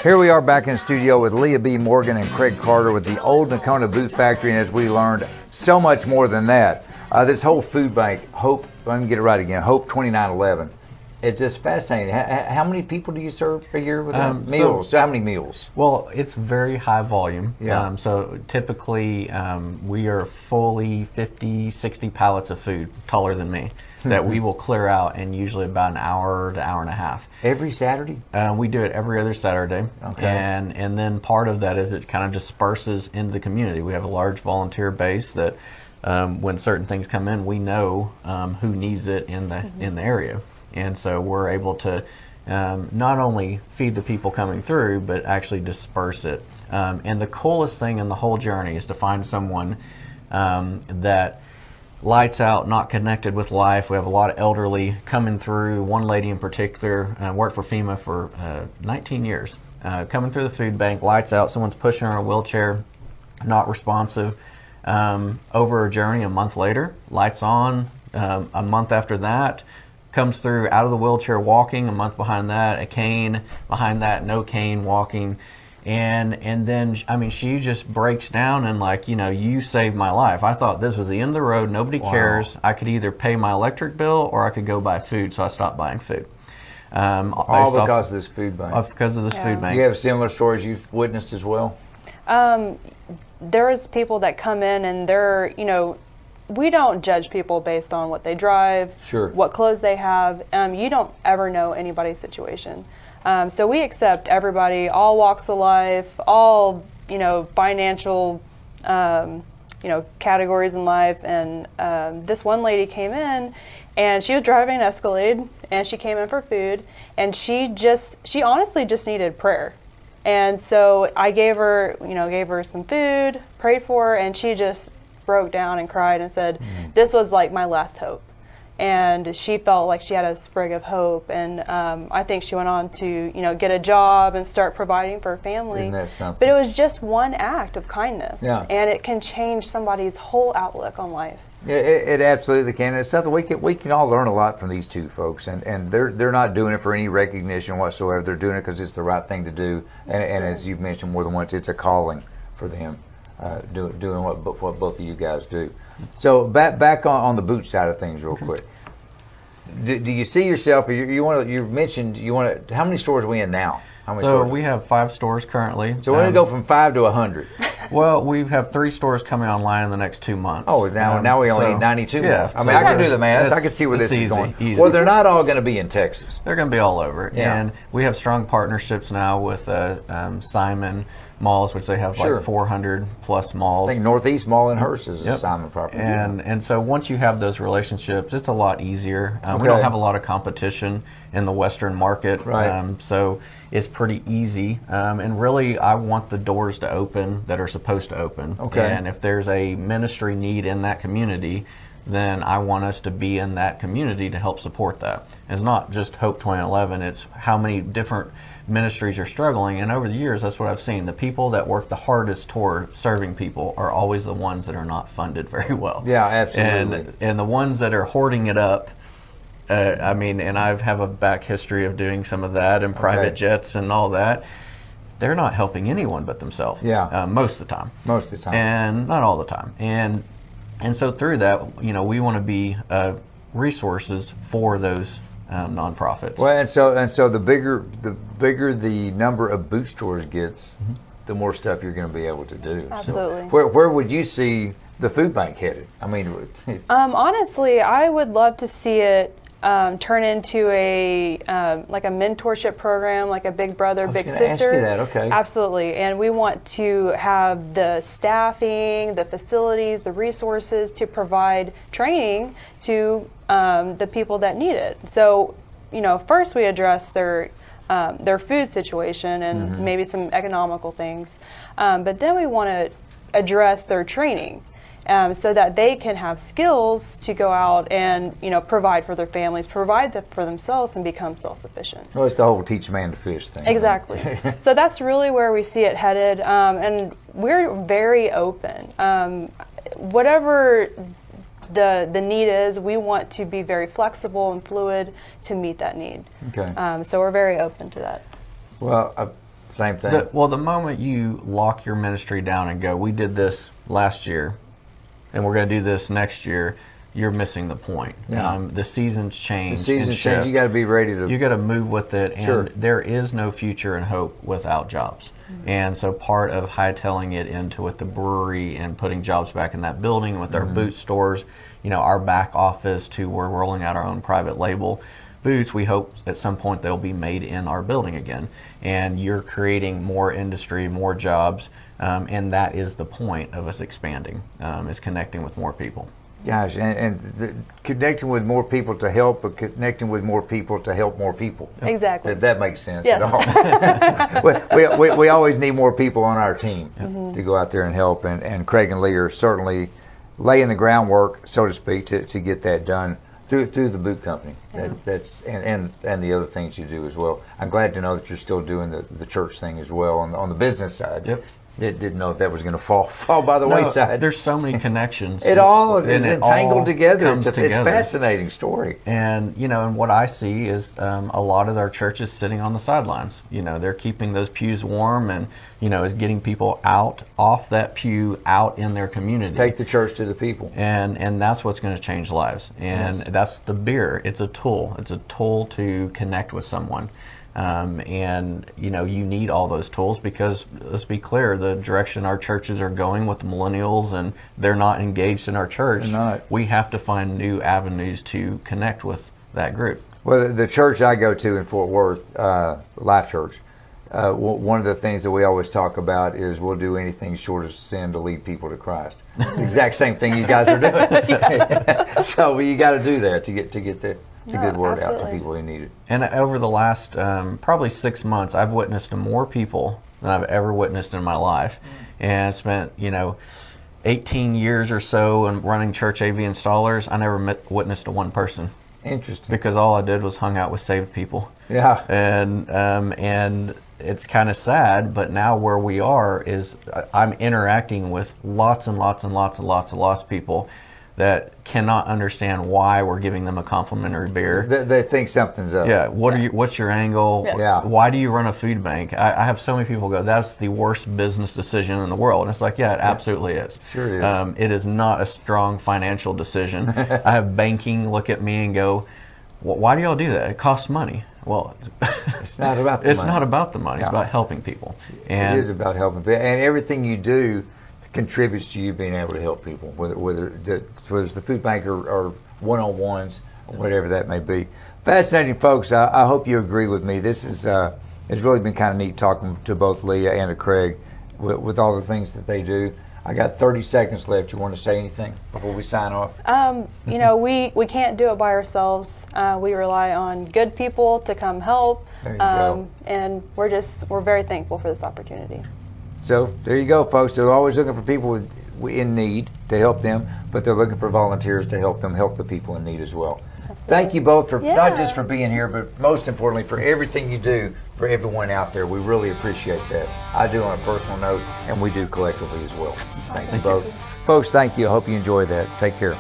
Here we are back in the studio with Leah B. Morgan and Craig Carter with the Old Nocona Boot Factory, and as we learned, so much more than that. This whole food bank, Hope, let me get it right again, Hope 2911. It's just fascinating. How many people do you serve a year with that? Meals? So how many meals? Well, it's very high volume. Yeah. So typically we are fully 50, 60 pallets of food, taller than me, that we will clear out in usually about an hour to hour and a half. Every Saturday? We do it every other Saturday. Okay. And then part of that is it kind of disperses into the community. We have a large volunteer base that when certain things come in, we know who needs it in the area. And so we're able to not only feed the people coming through, but actually disperse it. And the coolest thing in the whole journey is to find someone that lights out, not connected with life. We have a lot of elderly coming through. One lady in particular worked for FEMA for 19 years. Coming through the food bank, lights out, someone's pushing her in a wheelchair, not responsive. Over a journey a month later, lights on. A month after that, comes through out of the wheelchair walking. A month behind that, a cane. Behind that, no cane, walking. And then, I mean, she just breaks down and like, you saved my life. I thought this was the end of the road. Nobody cares. I could either pay my electric bill or I could go buy food. So I stopped buying food. All because of this food bank. Because of this food bank. You have similar stories you've witnessed as well? There's people that come in and they're, we don't judge people based on what they drive, sure, what clothes they have. You don't ever know anybody's situation. So we accept everybody, all walks of life, all, financial, categories in life. And this one lady came in and she was driving an Escalade and she came in for food and she honestly just needed prayer. And so I gave her some food, prayed for her, and she just broke down and cried and said, this was like my last hope. And she felt like she had a sprig of hope. And I think she went on to, get a job and start providing for her family. Isn't that something? But it was just one act of kindness. Yeah. And it can change somebody's whole outlook on life. Yeah, it absolutely can. It's something we can all learn a lot from these two folks, and they're not doing it for any recognition whatsoever. They're doing it because it's the right thing to do, and as you've mentioned more than once, it's a calling for them, doing what both of you guys do. So back on the boot side of things, real quick. Do you see yourself? You mentioned you want to. How many stores are we in now? How many stores? We have 5 stores currently. So we're going to go from 5 to 100. Well, we have 3 stores coming online in the next 2 months. Oh, now we only need 92 more. I mean, I can do the math. I can see where this is going. Easy. Well, they're not all going to be in Texas. They're going to be all over. Yeah. And we have strong partnerships now with Simon Malls, which they have like 400 plus malls. I think Northeast Mall in Hearst is a Simon property. And so once you have those relationships, it's a lot easier. We don't have a lot of competition in the Western market. Right. So it's pretty easy. And really, I want the doors to open that are supposed to open. Okay. And if there's a ministry need in that community, then I want us to be in that community to help support that. It's not just Hope 2011, it's how many different ministries are struggling, and over the years that's what I've seen. The people that work the hardest toward serving people are always the ones that are not funded very well. Yeah, absolutely. And the ones that are hoarding it up, and I have a back history of doing some of that and private jets and all that. They're not helping anyone but themselves. Yeah. Most of the time. Most of the time. And not all the time. And so through that, we want to be resources for those nonprofits. Well, and so the bigger the number of boot stores gets, the more stuff you're going to be able to do. Absolutely. So where would you see the food bank headed? I mean, honestly, I would love to see it turn into a mentorship program, like a big brother, big sister. Ask you that. Okay. Absolutely, and we want to have the staffing, the facilities, the resources to provide training to the people that need it. So, first we address their food situation and maybe some economical things, but then we want to address their training. So that they can have skills to go out and provide for their families, provide for themselves, and become self-sufficient. Well, it's the whole teach a man to fish thing. Exactly. So that's really where we see it headed, and we're very open. Whatever the need is, we want to be very flexible and fluid to meet that need. Okay. So we're very open to that. Well, Same thing. The moment you lock your ministry down and go, we did this last year, and we're going to do this next year, you're missing the point. Yeah. The seasons change. The seasons change. You got to be ready to. You got to move with it, and Sure. there is no future and hope without jobs. And so part of hightailing it into with the brewery and putting jobs back in that building with our boot stores, our back office to we're rolling out our own private label boots, we hope at some point they'll be made in our building again. And you're creating more industry, more jobs, and that is the point of us expanding, is connecting with more people. Gosh, connecting with more people to help, but connecting with more people to help more people. Exactly. If that makes sense Yes. at all. we always need more people on our team to go out there and help, and Craig and Lee are certainly laying the groundwork, so to speak, to get that done through the boot company. That's and the other things you do as well. I'm glad to know that you're still doing the church thing as well on the business side. Yep. Didn't know if that was going to fall by the wayside. There's so many connections. It all is and it entangled all together. comes It's a fascinating story. And and what I see is a lot of our churches sitting on the sidelines. They're keeping those pews warm, and is getting people out off that pew, out in their community. Take the church to the people. And that's what's going to change lives. And that's the beer. It's a tool. It's a tool to connect with someone. And you need all those tools, because let's be clear, the direction our churches are going with the millennials, and they're not engaged in our church. They're not. We have to find new avenues to connect with that group. Well, the church I go to in Fort Worth, Life Church, one of the things that we always talk about is we'll do anything short of sin to lead people to Christ. It's the exact same thing you guys are doing. So you got to do that to get the good word out to absolutely. people who need it. And over the last probably 6 months, I've witnessed to more people than I've ever witnessed in my life, and spent 18 years or so in running church AV installers. I never witnessed to one person, Interesting. because all I did was hung out with saved people. Yeah. And it's kind of sad, but now where we are is I'm interacting with lots and lots and lots and lots and lots of people that cannot understand why we're giving them a complimentary beer. They think something's up. Yeah. What's your angle? Yeah. Why do you run a food bank? I have so many people go, that's the worst business decision in the world. And it's like, yeah, it absolutely is. Sure it is. It is not a strong financial decision. I have banking look at me and go, why do y'all do that? It costs money. Well, It's not about the money. It's not about the money. It's Yeah. about helping people. It And is about helping people. And everything you do contributes to you being able to help people, whether it's the food bank or one-on-ones, or whatever that may be. Fascinating, folks. I hope you agree with me. This is it's really been kind of neat talking to both Leah and to Craig with all the things that they do. I got 30 seconds left. You want to say anything before we sign off? We can't do it by ourselves. We rely on good people to come help. There you go. And we're very thankful for this opportunity. So there you go, folks. They're always looking for people in need to help them, but they're looking for volunteers to help them help the people in need as well. Absolutely. Thank you both for Yeah. not just for being here, but most importantly for everything you do for everyone out there. We really appreciate that. I do on a personal note, and we do collectively as well. Thank you both. Folks, thank you. I hope you enjoyed that. Take care.